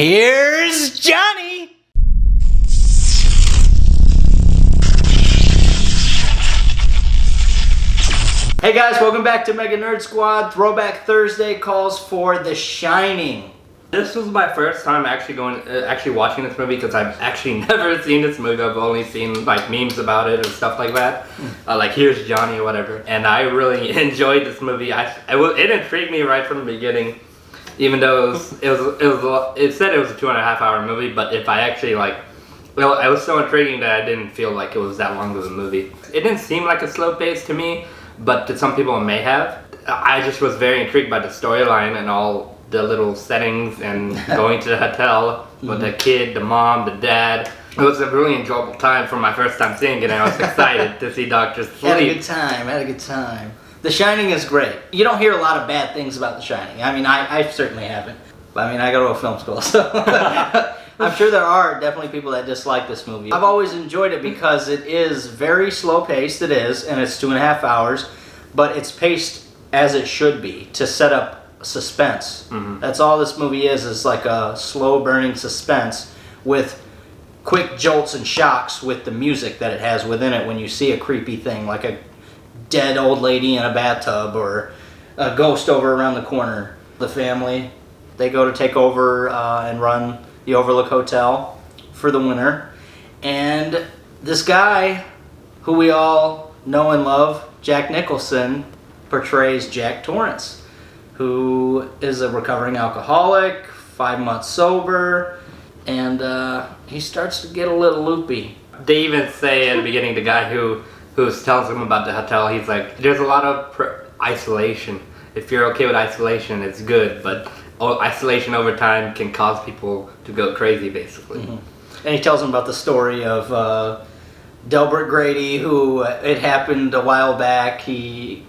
Here's Johnny! Hey guys, welcome back to MegaNerd Squad. Throwback Thursday calls for The Shining. This was my first time actually watching this movie because I've actually never seen this movie. I've only seen like memes about it and stuff like that. Like Here's Johnny or whatever. And I really enjoyed this movie. It intrigued me right from the beginning. Even though it said it was a 2.5 hour movie, but if I actually it was so intriguing that I didn't feel like it was that long of a movie. It didn't seem like a slow pace to me, but to some people it may have. I just was very intrigued by the storyline and all the little settings and going to the hotel with the kid, the mom, the dad. It was a really enjoyable time for my first time seeing it, and I was excited to see Dr. Sleep. Had a good time. The Shining is great. You don't hear a lot of bad things about The Shining. I mean, I certainly haven't. I mean, I go to a film school, so I'm sure there are definitely people that dislike this movie. I've always enjoyed it because it is very slow paced, it is, and it's 2.5 hours, but it's paced as it should be to set up suspense. That's all this movie is like a slow burning suspense with quick jolts and shocks with the music that it has within it when you see a creepy thing like a dead old lady in a bathtub or a ghost over around the corner. The family, they go to take over and run the Overlook Hotel for the winter, and this guy who we all know and love, Jack Nicholson, portrays Jack Torrance, who is a recovering alcoholic, 5 months sober, and he starts to get a little loopy. They even say at the beginning, the guy who tells him about the hotel, he's like, there's a lot of isolation. If you're okay with isolation, it's good, but isolation over time can cause people to go crazy, basically. And he tells him about the story of Delbert Grady, who it happened a while back. He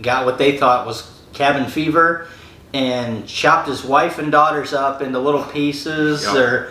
got what they thought was cabin fever and chopped his wife and daughters up into little pieces, or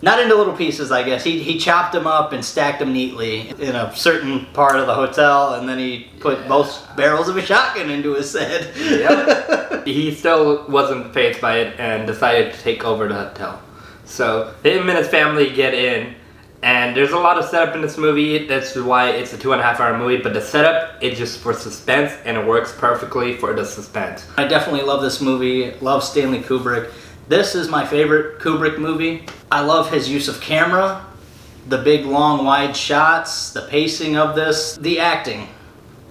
not into little pieces, I guess. He chopped them up and stacked them neatly in a certain part of the hotel, and then he put both barrels of a shotgun into his head. He still wasn't fazed by it and decided to take over the hotel. So him and his family get in, and there's a lot of setup in this movie. That's why it's a 2.5 hour movie, but the setup is just for suspense, and it works perfectly for the suspense. I definitely love this movie. Love Stanley Kubrick. This is my favorite Kubrick movie. I love his use of camera, the big long wide shots, the pacing of this. The acting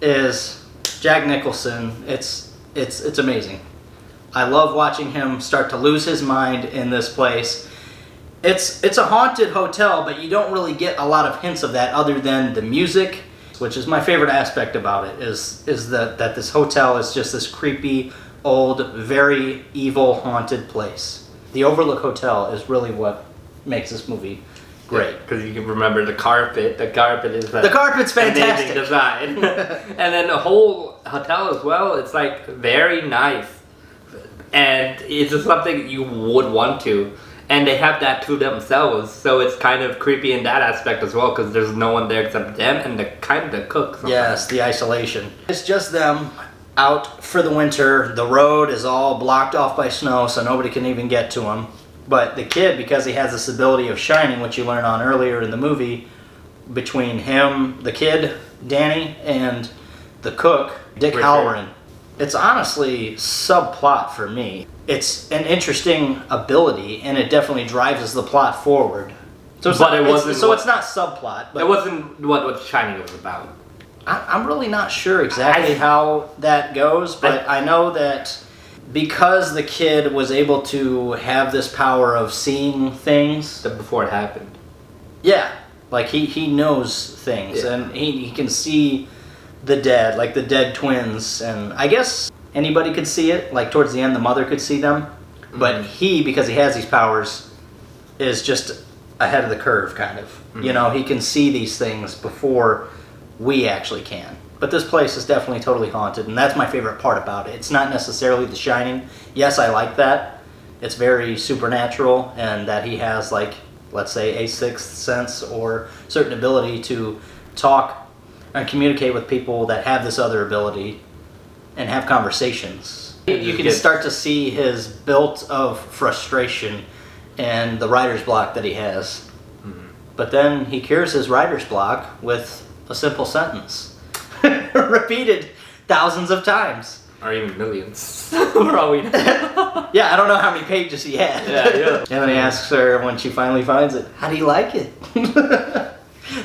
is Jack Nicholson. It's amazing. I love watching him start to lose his mind in this place. It's a haunted hotel, but you don't really get a lot of hints of that other than the music, which is my favorite aspect about it, is that this hotel is just this creepy, old, very evil, haunted place. The Overlook Hotel is really what makes this movie great. Because you can remember the carpet. The carpet is the carpet's fantastic design. And then the whole hotel as well, it's like very nice. And it's just something you would want to. And they have that to themselves, so it's kind of creepy in that aspect as well, because there's no one there except them and the cook. Sometimes. Yes, the isolation. It's just them out for the winter. The road is all blocked off by snow, so nobody can even get to them. But the kid, because he has this ability of shining, which you learn on earlier in the movie, between him, the kid, Danny, and the cook, Dick Halloran, it's honestly subplot for me. It's an interesting ability, and it definitely drives the plot forward. So it's not subplot. But it wasn't what Shining was about. I'm really not sure exactly how that goes, but I know that because the kid was able to have this power of seeing things before it happened. Yeah, like he knows things, and he can see the dead, like the dead twins, and I guess anybody could see it. Like towards the end, the mother could see them, but he, because he has these powers, is just ahead of the curve, kind of. You know, he can see these things before we actually can. But this place is definitely totally haunted, and that's my favorite part about it. It's not necessarily The Shining. Yes, I like that. It's very supernatural, and that he has, like, let's say, a sixth sense or certain ability to talk and communicate with people that have this other ability and have conversations. You can start to see his built of frustration and the writer's block that he has. But then he cures his writer's block with a simple sentence, repeated thousands of times. Or even millions. For all we know. Yeah, I don't know how many pages he had. Yeah. And then he asks her when she finally finds it, how do you like it?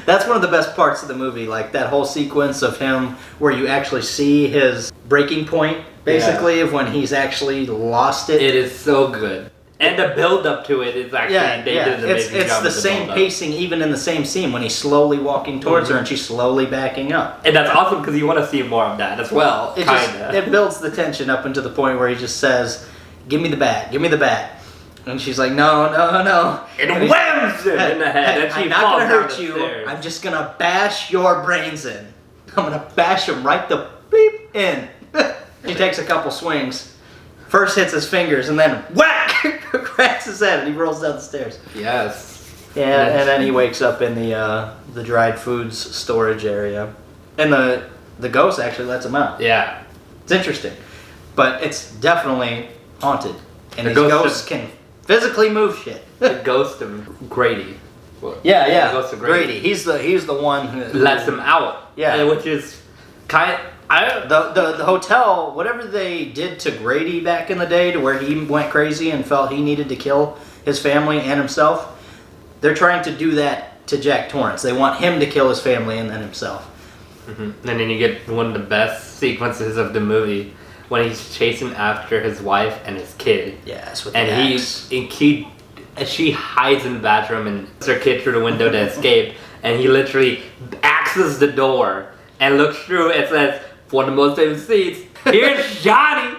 That's one of the best parts of the movie, like that whole sequence of him where you actually see his breaking point, basically, of when he's actually lost it. It is so good. And the build up to it is actually, they did an amazing it's job the with same build-up. pacing even in the same scene when he's slowly walking towards her and she's slowly backing up. And that's awesome because you want to see more of that as well, It builds the tension up into the point where he just says, give me the bat, give me the bat. And she's like, no. And whams him in the head, and she I'm not falls gonna down hurt the you. stairs. I'm just gonna bash your brains in. I'm gonna bash him right the bleep in. He takes a couple swings. First hits his fingers and then whack! Cracks his head and he rolls down the stairs. Yes. Yeah, and then he wakes up in the dried foods storage area. And the ghost actually lets him out. Yeah. It's interesting. But it's definitely haunted. And The these ghost ghosts can physically move shit. The ghost of Grady. Yeah. The ghost of Grady. He's the one who lets him out. Yeah. Which is kind of, the hotel, whatever they did to Grady back in the day to where he went crazy and felt he needed to kill his family and himself, they're trying to do that to Jack Torrance. They want him to kill his family and then himself. Mm-hmm. And then you get one of the best sequences of the movie when he's chasing after his wife and his kid. Yes, with and the axe. she hides in the bathroom and puts her kid through the window to escape, and he literally axes the door and looks through and says, one of the most famous scenes, here's Johnny!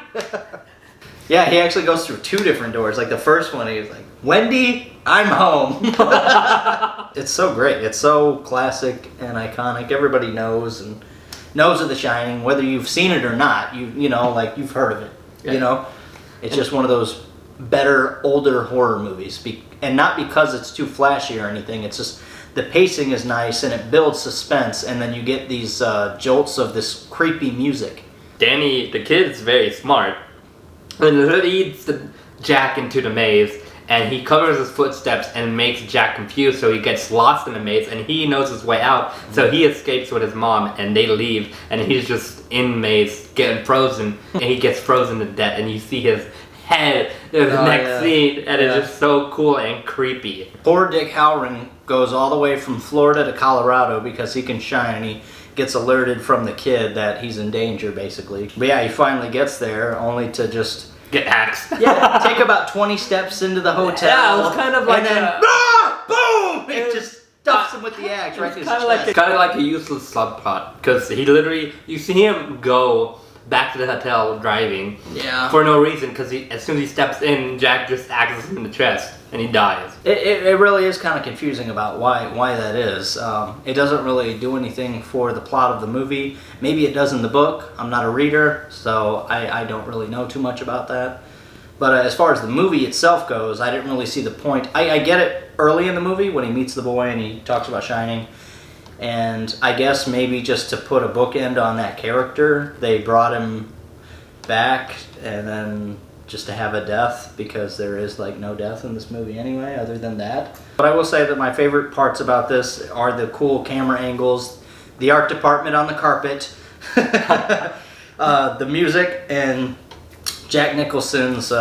Yeah, he actually goes through two different doors. Like the first one, he was like, Wendy, I'm home. It's so great. It's so classic and iconic. Everybody knows of The Shining, whether you've seen it or not. You know, like you've heard of it. Yeah. You know, it's just one of those better older horror movies, and not because it's too flashy or anything. It's just the pacing is nice and it builds suspense, and then you get these jolts of this creepy music. Danny, the kid's very smart, and leads Jack into the maze, and he covers his footsteps and makes Jack confused, so he gets lost in the maze, and he knows his way out, so he escapes with his mom, and they leave, and he's just in the maze, getting frozen, and he gets frozen to death, and you see his head in the next scene, and it's just so cool and creepy. Poor Dick Halloran goes all the way from Florida to Colorado because he can shine, and he gets alerted from the kid that he's in danger, basically. But yeah, he finally gets there, only to just get axed. Take about 20 steps into the hotel. Yeah, it was kind of like and then boom! It just stuffs him with the axe right in his chest. Kind of like a useless subplot, because he literally, you see him go back to the hotel driving for no reason, because as soon as he steps in, Jack just axes him in the chest and he dies. It really is kind of confusing about why that is. It doesn't really do anything for the plot of the movie. Maybe it does in the book. I'm not a reader, so I don't really know too much about that. But as far as the movie itself goes, I didn't really see the point. I get it early in the movie when he meets the boy and he talks about Shining. And I guess maybe just to put a bookend on that character, they brought him back and then just to have a death, because there is like no death in this movie anyway other than that. But I will say that my favorite parts about this are the cool camera angles, the art department on the carpet, the music, and Jack Nicholson's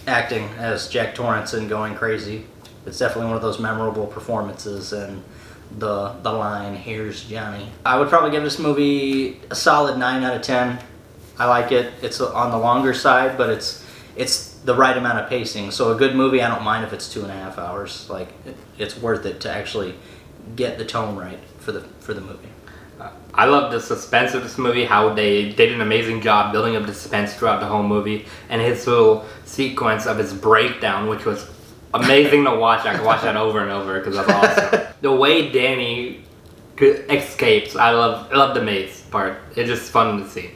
acting as Jack Torrance and going crazy. It's definitely one of those memorable performances, and the line, here's Johnny. I would probably give this movie a solid 9 out of 10. I like it. It's on the longer side, but it's the right amount of pacing. So a good movie, I don't mind if it's 2.5 hours. Like it's worth it to actually get the tone right for the movie. I love the suspense of this movie, how they did an amazing job building up the suspense throughout the whole movie, and his little sequence of his breakdown, which was amazing to watch. I could watch that over and over because that's awesome. The way Danny escapes, I love the maze part. It's just fun to see.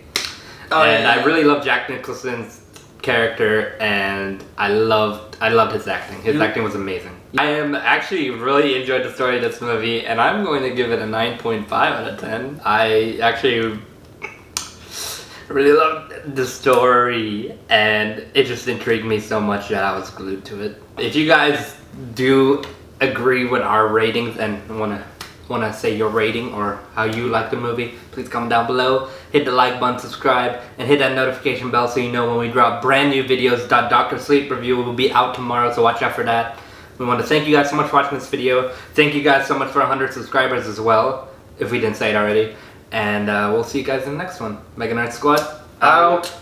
I really love Jack Nicholson's character, and I loved his acting. His acting was amazing. I am actually really enjoyed the story of this movie, and I'm going to give it a 9.5 out of 10. I actually really loved the story, and it just intrigued me so much that I was glued to it. If you guys do agree with our ratings and wanna say your rating or how you like the movie, please comment down below. Hit the like button, subscribe, and hit that notification bell so you know when we drop brand new videos. Dr. Sleep review will be out tomorrow, so watch out for that. We want to thank you guys so much for watching this video. Thank you guys so much for 100 subscribers as well, if we didn't say it already. And we'll see you guys in the next one. MegaNerd Squad, out.